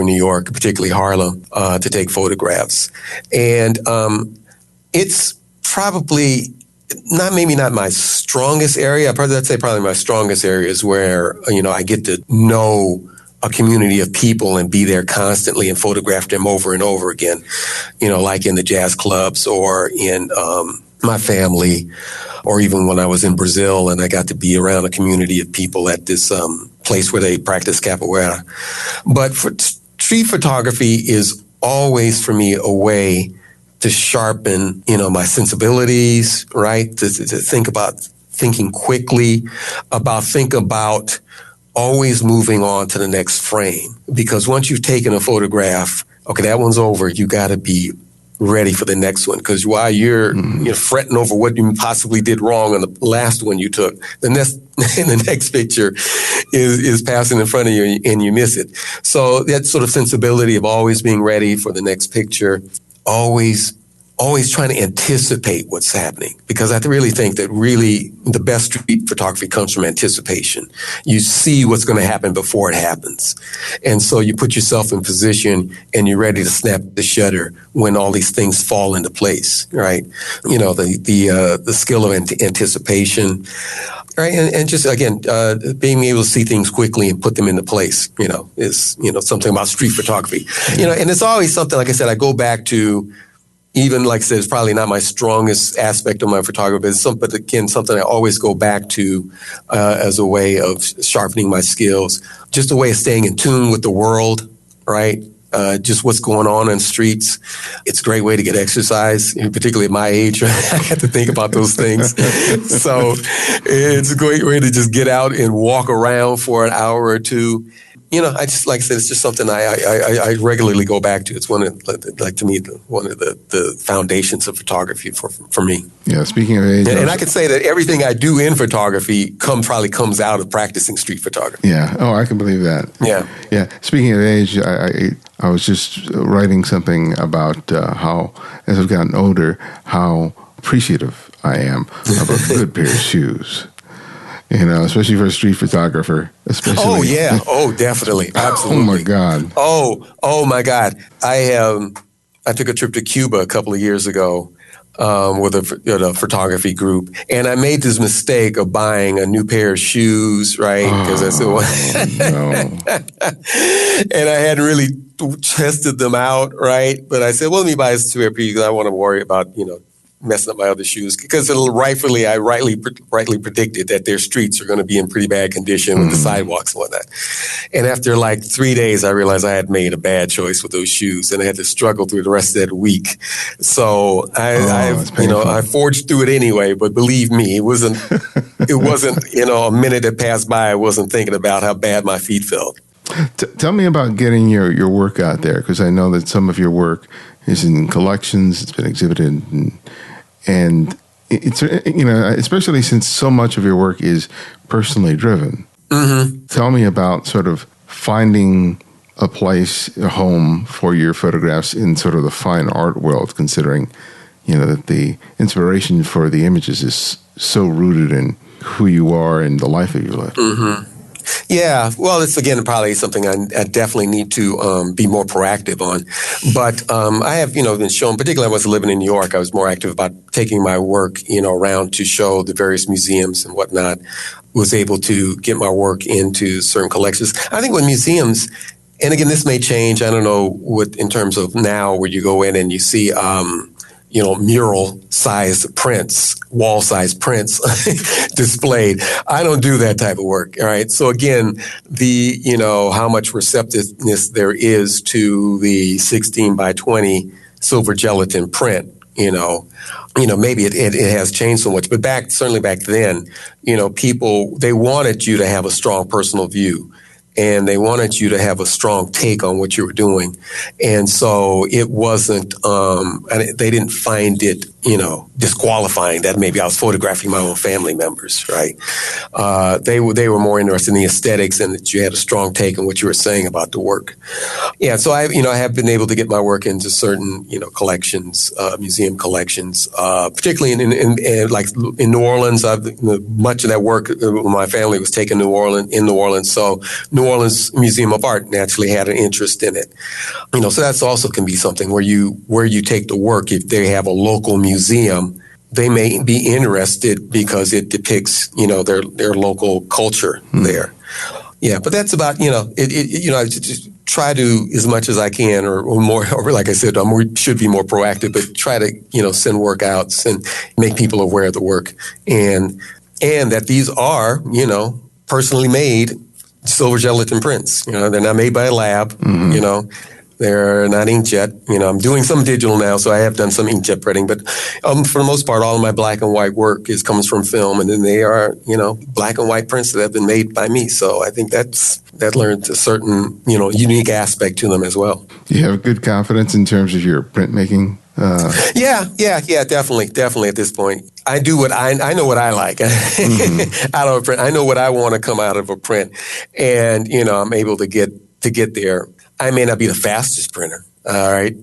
New York, particularly Harlem, to take photographs. And it's probably not my strongest area. I'd say probably my strongest area is where, I get to know a community of people and be there constantly and photograph them over and over again, like in the jazz clubs or in my family, or even when I was in Brazil and I got to be around a community of people at this place where they practice capoeira. But for street photography is always for me a way to sharpen, my sensibilities, right? To think about thinking quickly, think about always moving on to the next frame. Because once you've taken a photograph, okay, that one's over, you got to be ready for the next one. Because while you're fretting over what you possibly did wrong on the last one you took, the next picture is passing in front of you and you miss it. So that sort of sensibility of always being ready for the next picture, always always trying to anticipate what's happening, because I really think that really the best street photography comes from anticipation. You see what's going to happen before it happens. And so you put yourself in position and you're ready to snap the shutter when all these things fall into place, right? You know, the skill of anticipation, right? And just, again, being able to see things quickly and put them into place, you know, is, you know, something about street photography. You know, and it's always something, like I said, I go back to, even like I said, it's probably not my strongest aspect of my photography, but again, something I always go back to as a way of sharpening my skills, just a way of staying in tune with the world, right? Just what's going on in the streets. It's a great way to get exercise, particularly at my age. I have to think about those things. So it's a great way to just get out and walk around for an hour or two. You know, I just, like I said, it's just something I regularly go back to. It's one of, like, to me, one of the foundations of photography for me. Yeah, speaking of age. And I could say that everything I do in photography probably comes out of practicing street photography. Yeah. Oh, I can believe that. Yeah. Yeah. Speaking of age, I was just writing something about how, as I've gotten older, how appreciative I am of a good pair of shoes. You know, especially for a street photographer. Especially. Oh, yeah. Oh, definitely. Absolutely. Oh, my God. Oh, my God. I took a trip to Cuba a couple of years ago with a photography group, and I made this mistake of buying a new pair of shoes, right? Because I said, well, no. And I hadn't really tested them out, right? But I said, well, let me buy this pair because I want to worry about, you know, messing up my other shoes, because I rightly predicted that their streets are going to be in pretty bad condition with the sidewalks and whatnot. And after like 3 days, I realized I had made a bad choice with those shoes, and I had to struggle through the rest of that week. So I forged through it anyway. But believe me, it wasn't you know, a minute that passed by I wasn't thinking about how bad my feet felt. Tell me about getting your work out there, because I know that some of your work is in collections. It's been exhibited, and it's, you know, especially since so much of your work is personally driven. Mm-hmm. Tell me about sort of finding a place, a home for your photographs in sort of the fine art world, considering, you know, that the inspiration for the images is so rooted in who you are and the life that you live. Mm-hmm. Yeah, well, it's, again, probably something I definitely need to be more proactive on. But I have, you know, been shown, particularly I was living in New York, I was more active about taking my work, you know, around to show the various museums and whatnot, was able to get my work into certain collections. I think with museums, and again, this may change, I don't know what in terms of now where you go in and you see you know, mural-sized prints, wall-sized prints displayed. I don't do that type of work, all right? So again, you know, how much receptiveness there is to the 16 by 20 silver gelatin print, you know, maybe it has changed so much. But certainly back then, you know, people, they wanted you to have a strong personal view, and they wanted you to have a strong take on what you were doing. And so it wasn't, they didn't find it, you know, disqualifying that maybe I was photographing my own family members, right? They were more interested in the aesthetics and that you had a strong take on what you were saying about the work. Yeah, so I have been able to get my work into certain, you know, collections, museum collections, particularly in like in New Orleans. Much of that work, my family was taken in New Orleans. So New Orleans Museum of Art naturally had an interest in it. You know, so that's also can be something where you take the work. If they have a local museum, they may be interested because it depicts, you know, their local culture there. Yeah, but that's about, you know, you know, I just try to, as much as I can, or more, or like I said, should be more proactive, but try to, you know, send workouts and make people aware of the work, and that these are, you know, personally made silver gelatin prints. You know, they're not made by a lab. Mm-hmm. You know, they're not inkjet. You know, I'm doing some digital now, so I have done some inkjet printing. But for the most part, all of my black and white work comes from film, and then they are, you know, black and white prints that have been made by me. So I think that learns a certain, you know, unique aspect to them as well. Do you have good confidence in terms of your printmaking? Yeah, definitely at this point. I do what I know what I like mm-hmm. out of a print. I know what I want to come out of a print, and, you know, I'm able to get there. I may not be the fastest printer, all right,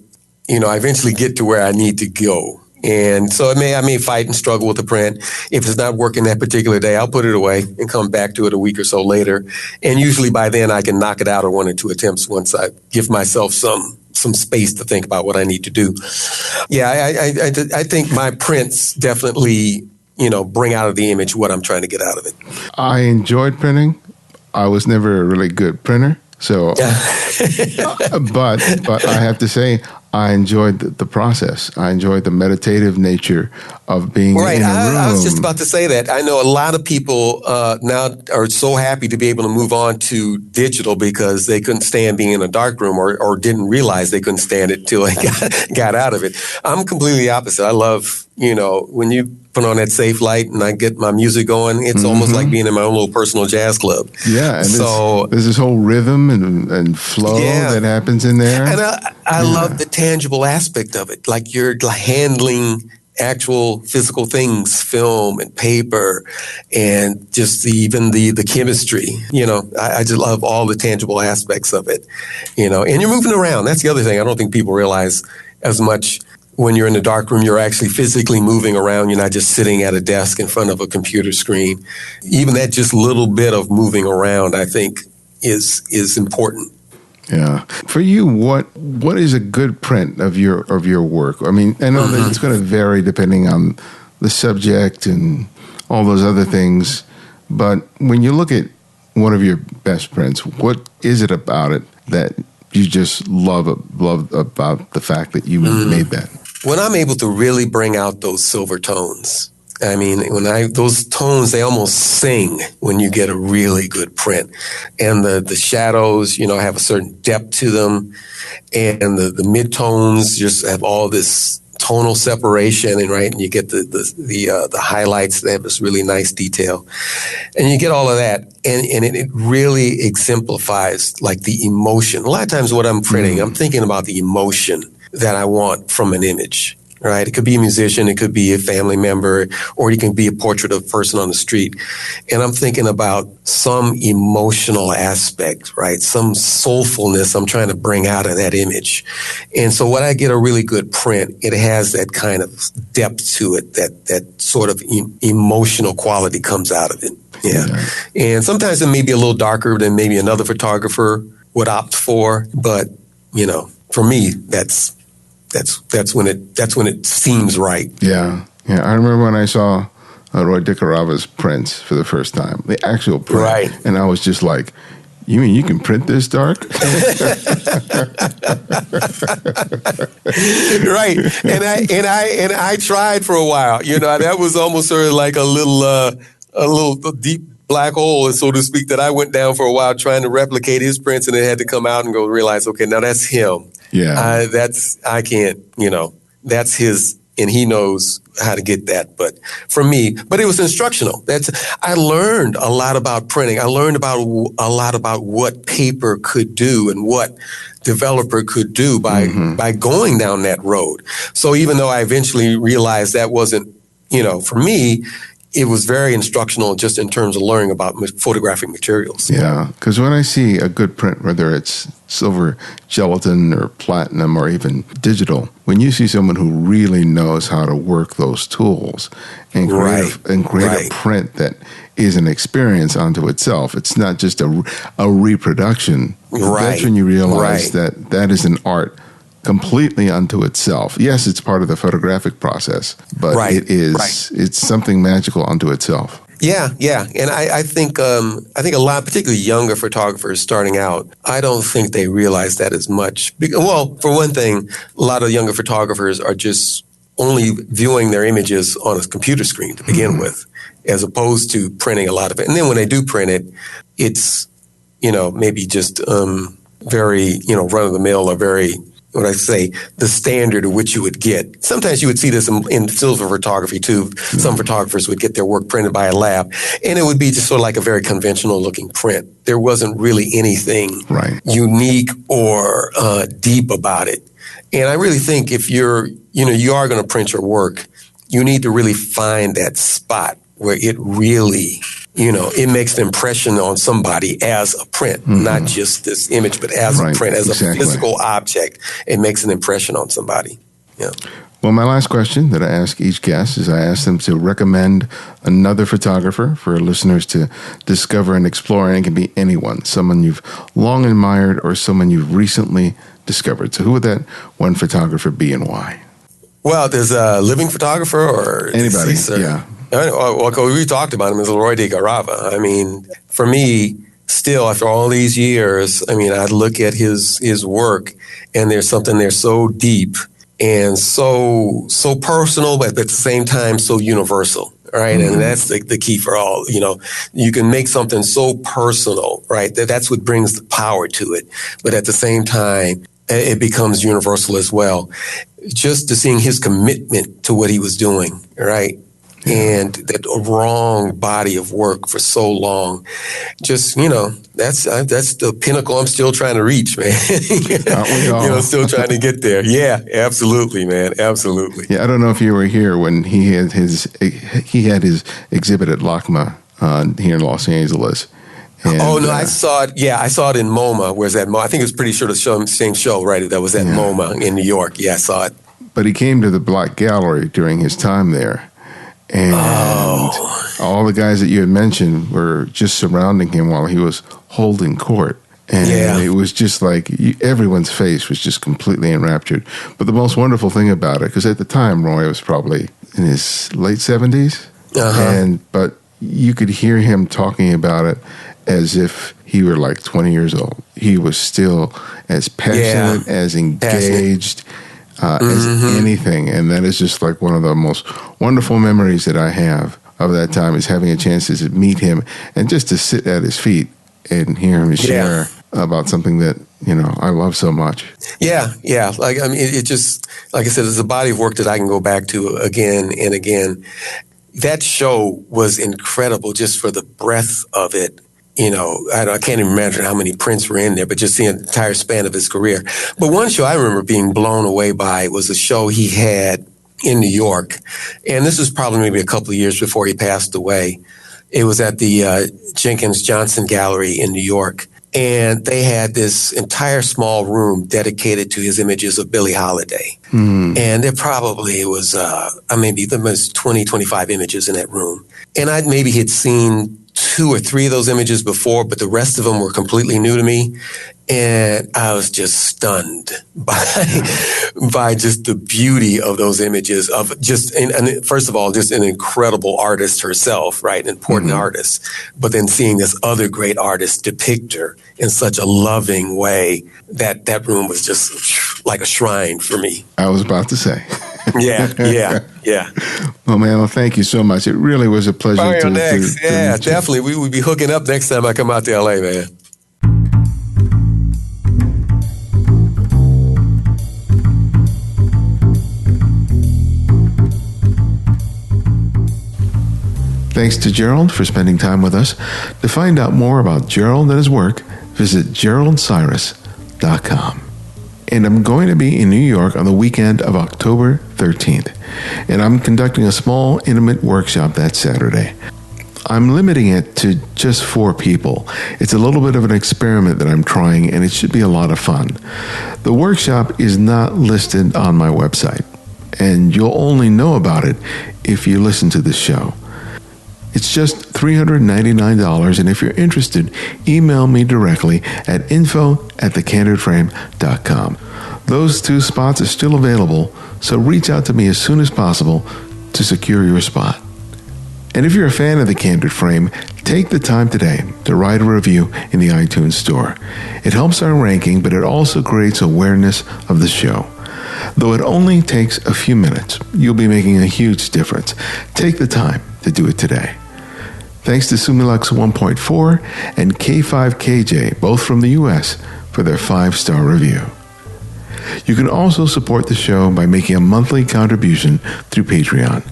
I eventually get to where I need to go. And so I may fight and struggle with the print. If it's not working that particular day, I'll put it away and come back to it a week or so later. And usually by then I can knock it out in 1 or 2 attempts once I give myself some space to think about what I need to do. Yeah, I think my prints definitely, bring out of the image what I'm trying to get out of it. I enjoyed printing. I was never a really good printer. So, but I have to say, I enjoyed the process. I enjoyed the meditative nature of being in a room. I was just about to say that. I know a lot of people now are so happy to be able to move on to digital because they couldn't stand being in a dark room or didn't realize they couldn't stand it till they got out of it. I'm completely opposite. I love, when you put on that safe light and I get my music going, it's almost like being in my own little personal jazz club. Yeah, and so there's this whole rhythm and flow that happens in there. And I love the tangible aspect of it. Like you're handling actual physical things, film and paper, and just even the chemistry. I just love all the tangible aspects of it. And you're moving around. That's the other thing I don't think people realize as much. When you're in the dark room, you're actually physically moving around. You're not just sitting at a desk in front of a computer screen. Even that just little bit of moving around, I think, is important. Yeah. For you, what is a good print of your work? I mean, I know that it's going to vary depending on the subject and all those other things. But when you look at one of your best prints, what is it about it that you just love about the fact that you made that? When I'm able to really bring out those silver tones, I mean, those tones, they almost sing when you get a really good print. And the shadows, have a certain depth to them. And the midtones just have all this tonal separation, and you get the highlights. They have this really nice detail. And you get all of that. And it really exemplifies like the emotion. A lot of times what I'm printing, I'm thinking about the emotion that I want from an image, right? It could be a musician, it could be a family member, or it can be a portrait of a person on the street. And I'm thinking about some emotional aspect, right? Some soulfulness I'm trying to bring out of that image. And so when I get a really good print, it has that kind of depth to it, that sort of emotional quality comes out of it. Yeah. And sometimes it may be a little darker than maybe another photographer would opt for, but, for me, that's when it seems right. Yeah. I remember when I saw Roy DeCarava's prints for the first time, the actual print, right? And I was just like, "You mean you can print this dark?" Right. And I tried for a while. That was almost sort of like a little deep black hole, so to speak, that I went down for a while trying to replicate his prints, and it had to come out and go realize, okay, now that's him. Yeah. I can't, that's his, and he knows how to get that. But for me, it was instructional. I learned a lot about printing. I learned a lot about what paper could do and what developer could do by going down that road. So even though I eventually realized that wasn't, for me, it was very instructional just in terms of learning about photographic materials. Yeah, because when I see a good print, whether it's silver gelatin or platinum or even digital, when you see someone who really knows how to work those tools and create a print that is an experience unto itself, it's not just a reproduction. That's when you realize that is an art completely unto itself. Yes, it's part of the photographic process, but it's something magical unto itself. Yeah. And I think a lot, particularly younger photographers starting out, I don't think they realize that as much. Well, for one thing, a lot of younger photographers are just only viewing their images on a computer screen to begin with, as opposed to printing a lot of it. And then when they do print it, it's, maybe just very, run-of-the-mill or very, what I say, the standard of which you would get. Sometimes you would see this in silver photography too. Some photographers would get their work printed by a lab, and it would be just sort of like a very conventional looking print. There wasn't really anything unique or deep about it. And I really think if you are going to print your work, you need to really find that spot where it really, it makes an impression on somebody as a print, not just this image, but as a print, as a physical object. It makes an impression on somebody. Yeah. Well, my last question that I ask each guest is I ask them to recommend another photographer for listeners to discover and explore, and it can be anyone, someone you've long admired or someone you've recently discovered. So who would that one photographer be and why? Well, there's a living photographer or anybody, yeah. Well, we talked about him as Leroy de Garava. I mean, for me, still, after all these years, I mean, I look at his work, and there's something there so deep and so personal, but at the same time so universal, right? And that's the key for all. You can make something so personal, right? That's what brings the power to it. But at the same time, it becomes universal as well. Just to seeing his commitment to what he was doing, right? And that wrong body of work for so long, just, that's the pinnacle I'm still trying to reach, man. Aren't we all? Still trying to get there. Yeah, absolutely, man. Absolutely. Yeah, I don't know if you were here when he had his exhibit at LACMA here in Los Angeles. And, I saw it. Yeah, I saw it in MoMA. Where's that? I think it was pretty sure the same show, right? That was at MoMA in New York. Yeah, I saw it. But he came to the Black Gallery during his time there. And all the guys that you had mentioned were just surrounding him while he was holding court. And it was just like everyone's face was just completely enraptured. But the most wonderful thing about it, because at the time, Roy was probably in his late 70s. But you could hear him talking about it as if he were like 20 years old. He was still as passionate, as engaged as anything. And that is just like one of the most wonderful memories that I have of that time, is having a chance to meet him and just to sit at his feet and hear him share about something that, I love so much. Yeah. It just, like I said, it's a body of work that I can go back to again and again. That show was incredible just for the breadth of it. I can't even imagine how many prints were in there, but just the entire span of his career. But one show I remember being blown away by was a show he had in New York. And this was probably maybe a couple of years before he passed away. It was at the Jenkins Johnson Gallery in New York. And they had this entire small room dedicated to his images of Billie Holiday. And there probably was, maybe there was 20, 25 images in that room. And I maybe had seen 2 or 3 of those images before, but the rest of them were completely new to me. And I was just stunned by just the beauty of those images of just, and first of all, just an incredible artist herself, right? An important artist. But then seeing this other great artist depict her in such a loving way, that room was just like a shrine for me. I was about to say. Yeah. Well, man, thank you so much. It really was a pleasure to next. Definitely. We would be hooking up next time I come out to LA, man. Thanks to Gerald for spending time with us. To find out more about Gerald and his work, visit geraldcyrus.com. And I'm going to be in New York on the weekend of October 13th. And I'm conducting a small, intimate workshop that Saturday. I'm limiting it to just 4 people. It's a little bit of an experiment that I'm trying, and it should be a lot of fun. The workshop is not listed on my website, and you'll only know about it if you listen to this show. It's just $399, and if you're interested, email me directly at info@thecandidframe.com. Those 2 spots are still available, so reach out to me as soon as possible to secure your spot. And if you're a fan of The Candid Frame, take the time today to write a review in the iTunes store. It helps our ranking, but it also creates awareness of the show. Though it only takes a few minutes, you'll be making a huge difference. Take the time to do it today. Thanks to Sumilux 1.4 and K5KJ, both from the U.S., for their 5-star review. You can also support the show by making a monthly contribution through Patreon.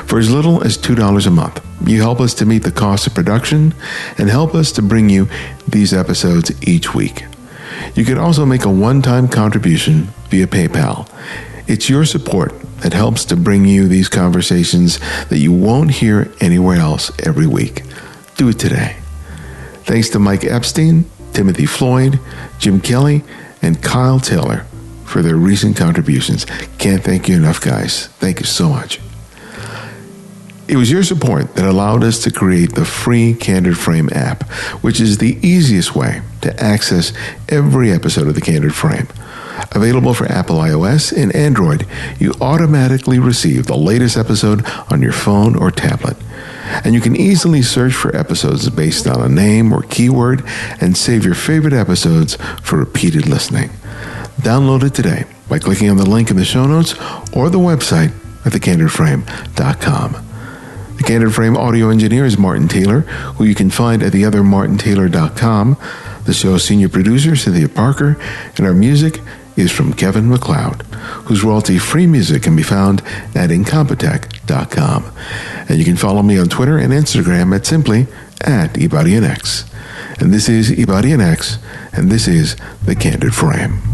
For as little as $2 a month, you help us to meet the cost of production and help us to bring you these episodes each week. You can also make a one-time contribution via PayPal. It's your support that helps to bring you these conversations that you won't hear anywhere else every week. Do it today. Thanks to Mike Epstein, Timothy Floyd, Jim Kelly, and Kyle Taylor for their recent contributions. Can't thank you enough, guys. Thank you so much. It was your support that allowed us to create the free Candid Frame app, which is the easiest way to access every episode of the Candid Frame. Available for Apple iOS and Android, you automatically receive the latest episode on your phone or tablet. And you can easily search for episodes based on a name or keyword and save your favorite episodes for repeated listening. Download it today by clicking on the link in the show notes or the website at thecandidframe.com. The Candid Frame audio engineer is Martin Taylor, who you can find at theothermartintaylor.com. The show's senior producer, Cynthia Parker, and our music is from Kevin MacLeod, whose royalty-free music can be found at incompetech.com. And you can follow me on Twitter and Instagram at simply @eBodyNX. And this is eBodyNX, and this is The Candid Frame.